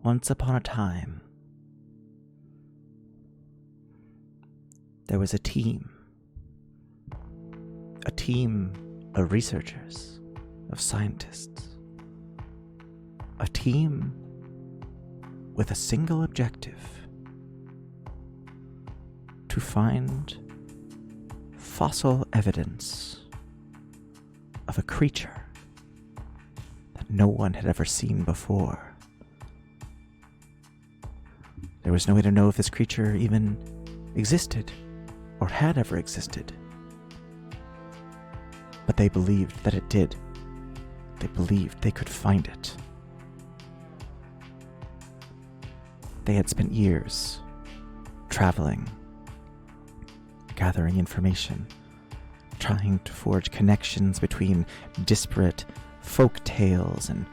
Once upon a time, there was a team of researchers, of scientists, a team with a single objective: to find fossil evidence of a creature that no one had ever seen before. There was no way to know if this creature even existed or had ever existed. But they believed that it did. They believed they could find it. They had spent years traveling, gathering information, trying to forge connections between disparate folk tales and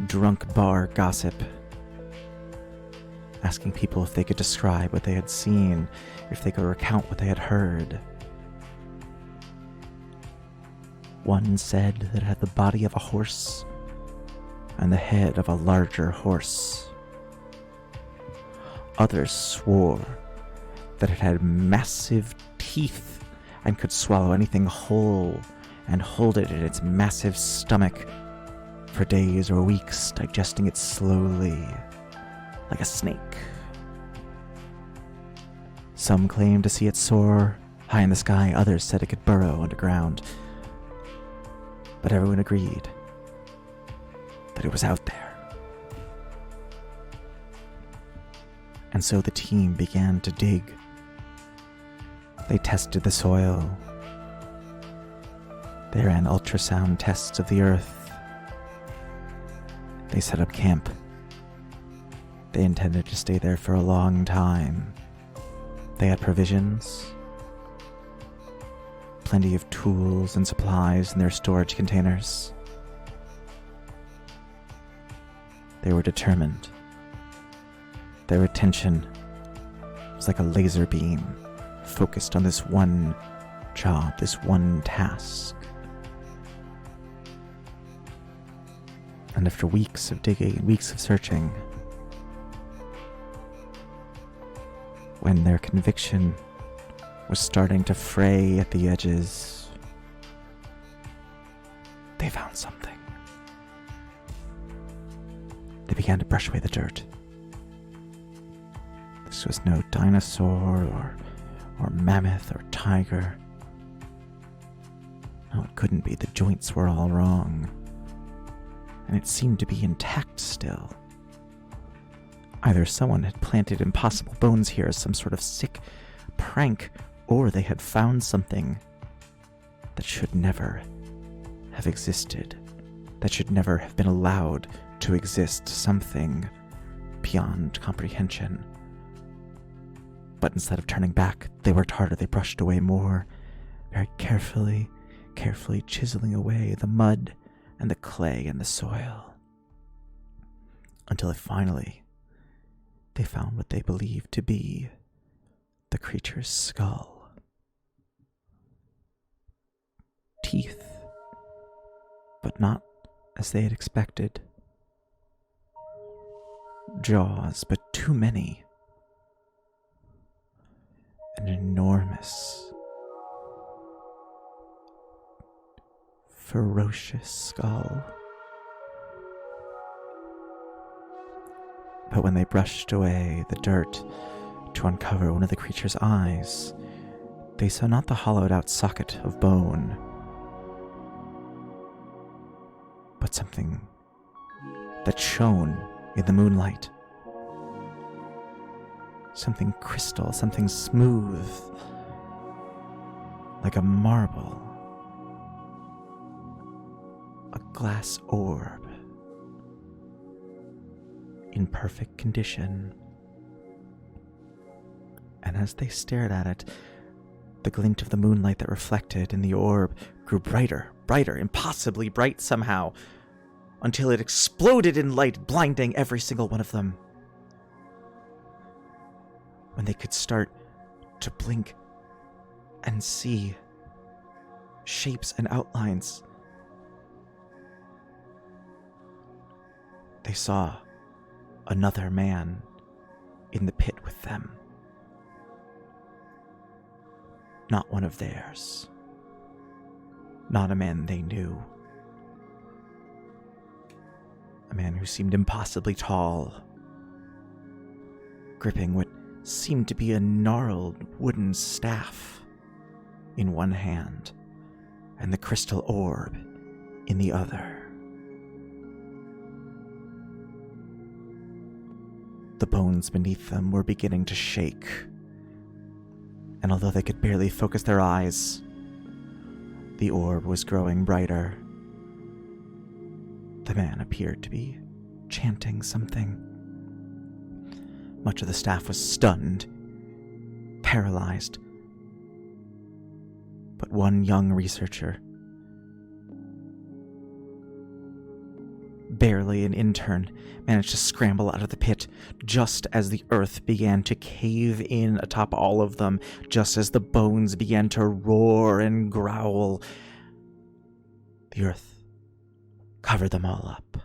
drunk bar gossip, asking people if they could describe what they had seen, if they could recount what they had heard. One said that it had the body of a horse and the head of a larger horse. Others swore that it had massive teeth and could swallow anything whole and hold it in its massive stomach for days or weeks, digesting it slowly, like a snake. Some claimed to see it soar high in the sky, others said it could burrow underground. But everyone agreed that it was out there. And so the team began to dig. They tested the soil. They ran ultrasound tests of the earth. They set up camp. They intended to stay there for a long time. They had provisions, plenty of tools and supplies in their storage containers. They were determined. Their attention was like a laser beam, focused on this one job, this one task. And after weeks of digging, weeks of searching, when their conviction was starting to fray at the edges, they found something. They began to brush away the dirt. This was no dinosaur or mammoth or tiger. No, it couldn't be. The joints were all wrong. And it seemed to be intact still. Either someone had planted impossible bones here as some sort of sick prank, or they had found something that should never have existed, that should never have been allowed to exist, something beyond comprehension. But instead of turning back, they worked harder. They brushed away more, very carefully chiseling away the mud and the clay and the soil, until finally they found what they believed to be the creature's skull. Teeth, but not as they had expected. Jaws, but too many. An enormous, ferocious skull. But when they brushed away the dirt to uncover one of the creature's eyes, they saw not the hollowed-out socket of bone, but something that shone in the moonlight. Something crystal, something smooth, like a marble. A glass orb, in perfect condition. And as they stared at it, the glint of the moonlight that reflected in the orb grew brighter, impossibly bright somehow, until it exploded in light, blinding every single one of them. When they could start to blink and see shapes and outlines, they saw another man in the pit with them. Not one of theirs. Not a man they knew. A man who seemed impossibly tall, gripping what seemed to be a gnarled wooden staff in one hand and the crystal orb in the other. The bones beneath them were beginning to shake, and although they could barely focus their eyes, the orb was growing brighter. The man appeared to be chanting something. Much of the staff was stunned, paralyzed. But one young researcher, barely an intern, managed to scramble out of the pit just as the earth began to cave in atop all of them, just as the bones began to roar and growl. The earth covered them all up.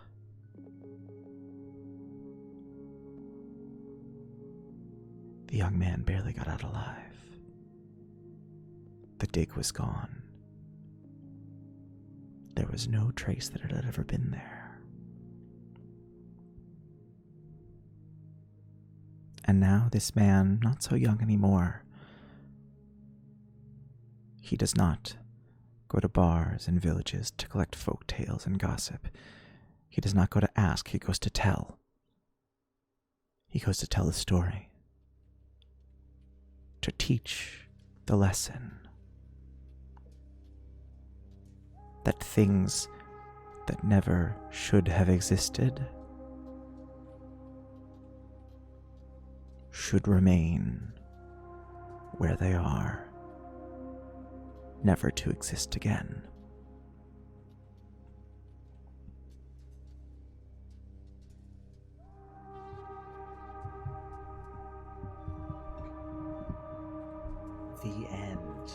The young man barely got out alive. The dig was gone. There was no trace that it had ever been there. And now this man, not so young anymore, he does not go to bars and villages to collect folk tales and gossip. He does not go to ask, he goes to tell. He goes to tell the story. To teach the lesson. That things that never should have existed should remain where they are, never to exist again. The end.